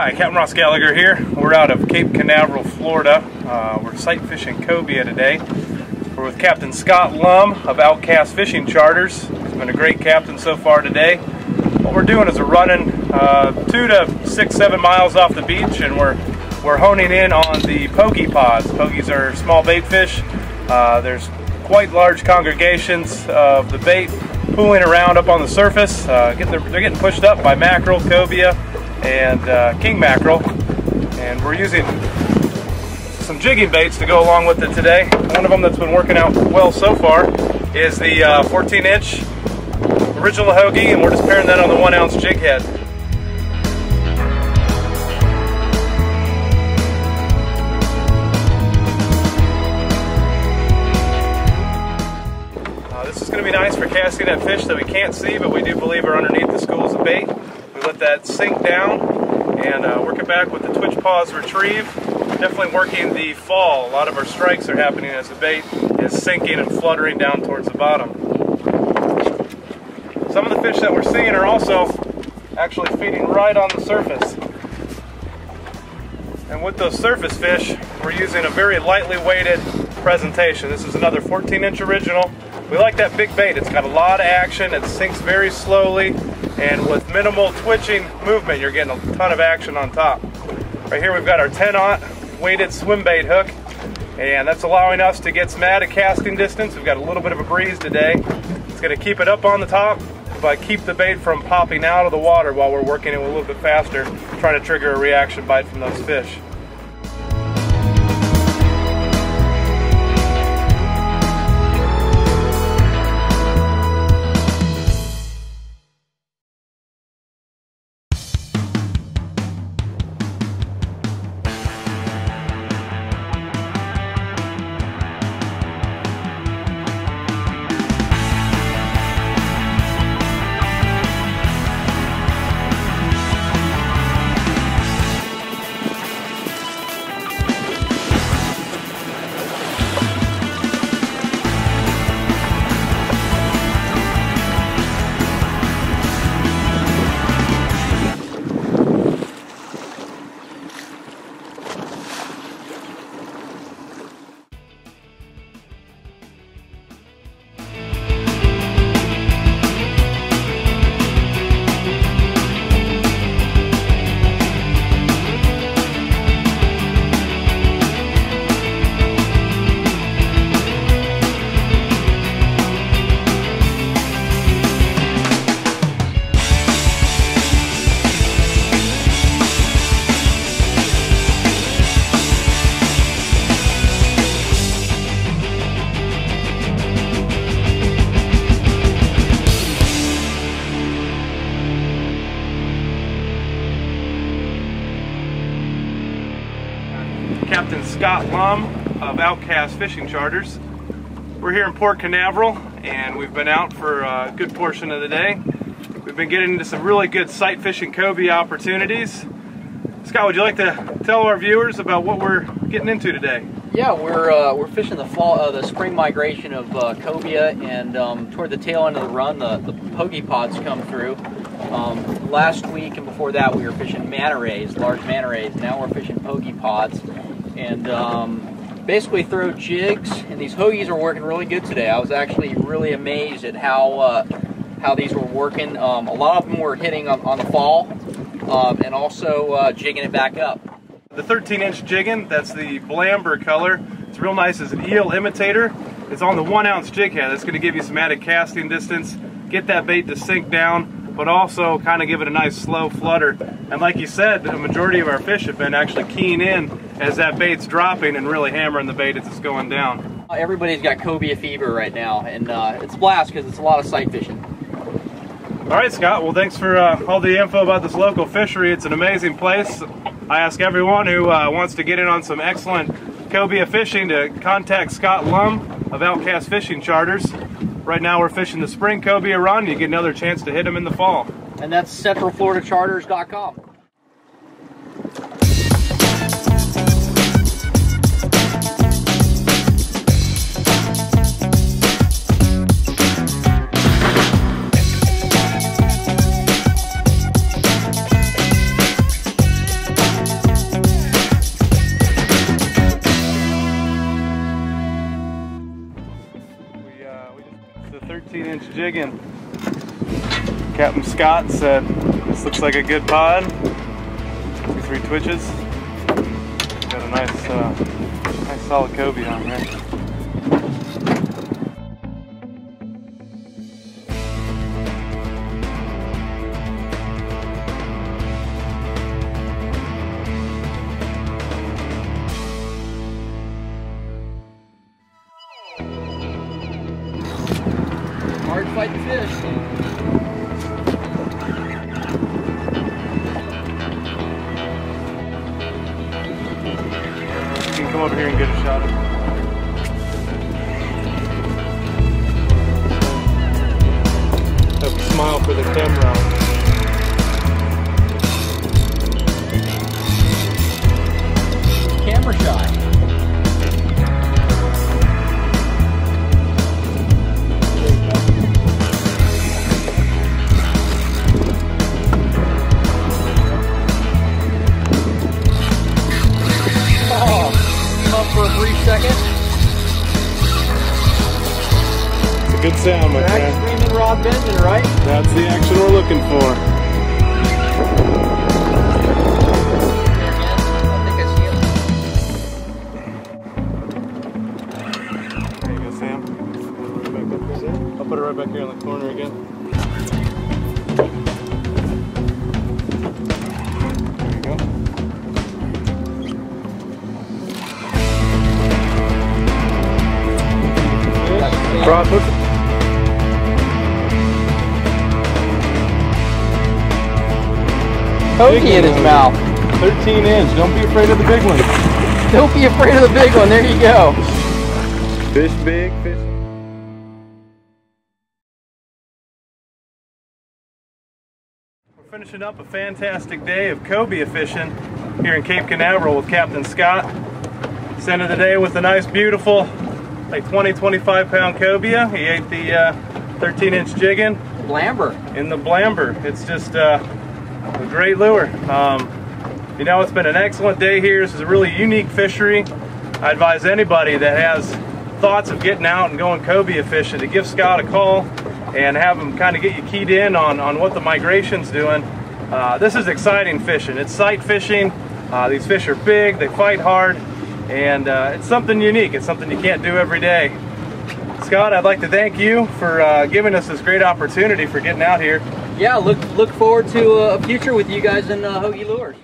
Hi, Captain Ross Gallagher here. We're out of Cape Canaveral, Florida. We're sight fishing cobia today. We're with Captain Scott Lum of Outcast Fishing Charters. He's been a great captain so far today. What we're doing is we're running 2 to 6-7 miles off the beach, and we're honing in on the pogy pods. Pogies are small bait fish. There's quite large congregations of the bait pooling around up on the surface. They're getting pushed up by mackerel, cobia, and king mackerel. And we're using some jigging baits to go along with it today. One of them that's been working out well so far is the 14-inch original hoagie, and we're just pairing that on the 1-ounce jig head. This is going to be nice for casting at fish that we can't see, but we do believe are underneath the schools of bait. We let that sink down and work it back with the twitch pause retrieve. Definitely working the fall. A lot of our strikes are happening as the bait is sinking and fluttering down towards the bottom. Some of the fish that we're seeing are also actually feeding right on the surface. And with those surface fish, we're using a very lightly weighted presentation. This is another 14-inch original. We like that big bait. It's got a lot of action. It sinks very slowly, and with minimal twitching movement, you're getting a ton of action on top. Right here we've got our 10-aught weighted swim bait hook, and that's allowing us to get some added casting distance. We've got a little bit of a breeze today. It's going to keep it up on the top, but keep the bait from popping out of the water while we're working it a little bit faster, trying to trigger a reaction bite from those fish. Captain Scott Lum of Outcast Fishing Charters. We're here in Port Canaveral, and we've been out for a good portion of the day. We've been getting into some really good sight fishing cobia opportunities. Scott, would you like to tell our viewers about what we're getting into today? Yeah, we're fishing the fall, the spring migration of cobia, and toward the tail end of the run, the pogy pods come through. Last week and before that, we were fishing manta rays, large manta rays. Now we're fishing pogy pods, and basically throw jigs. And these hoagies are working really good today. I was actually really amazed at how these were working. A lot of them were hitting on the fall, and also jigging it back up. The 13-inch jigging, that's the Blamber color. It's real nice as an eel imitator. It's on the 1-ounce jig head. That's going to give you some added casting distance, get that bait to sink down, but also kind of give it a nice slow flutter. And like you said, the majority of our fish have been actually keying in as that bait's dropping and really hammering the bait as it's going down. Everybody's got cobia fever right now, and it's a blast because it's a lot of sight fishing. All right, Scott, well, thanks for all the info about this local fishery. It's an amazing place. I ask everyone who wants to get in on some excellent cobia fishing to contact Scott Lum of Outcast Fishing Charters. Right now we're fishing the spring cobia run. You get another chance to hit them in the fall. And that's centralfloridacharters.com. It's a 13-inch jiggin. Captain Scott said this looks like a good pod. 2-3 twitches. Got a nice solid cobia on there. Hard fight the fish. You can come over here and get a shot of it. Have a smile for the camera. Camera shot. For a brief second. It's a good sound, my friend. Screaming Rob Benson, right? That's the action we're looking for. I think I see him. There you go, Sam. I'll put it right back here in the corner again. Cross hook. Pogy in his mouth. 13 inch. Don't be afraid of the big one. Don't be afraid of the big one. There you go. Fish big, fish. We're finishing up a fantastic day of cobia fishing here in Cape Canaveral with Captain Scott. It's the end of the day with a nice, beautiful, like 20-25 pound cobia. He ate the 13-inch jiggin. Blamber. In the Blamber. It's just a great lure. You know, it's been an excellent day here. This is a really unique fishery. I advise anybody that has thoughts of getting out and going cobia fishing to give Scott a call and have him kind of get you keyed in on what the migration's doing. This is exciting fishing. It's sight fishing. These fish are big, they fight hard, and it's something unique. It's something you can't do every day. Scott, I'd like to thank you for giving us this great opportunity for getting out here. Yeah, look forward to a future with you guys in Hoagie Lures.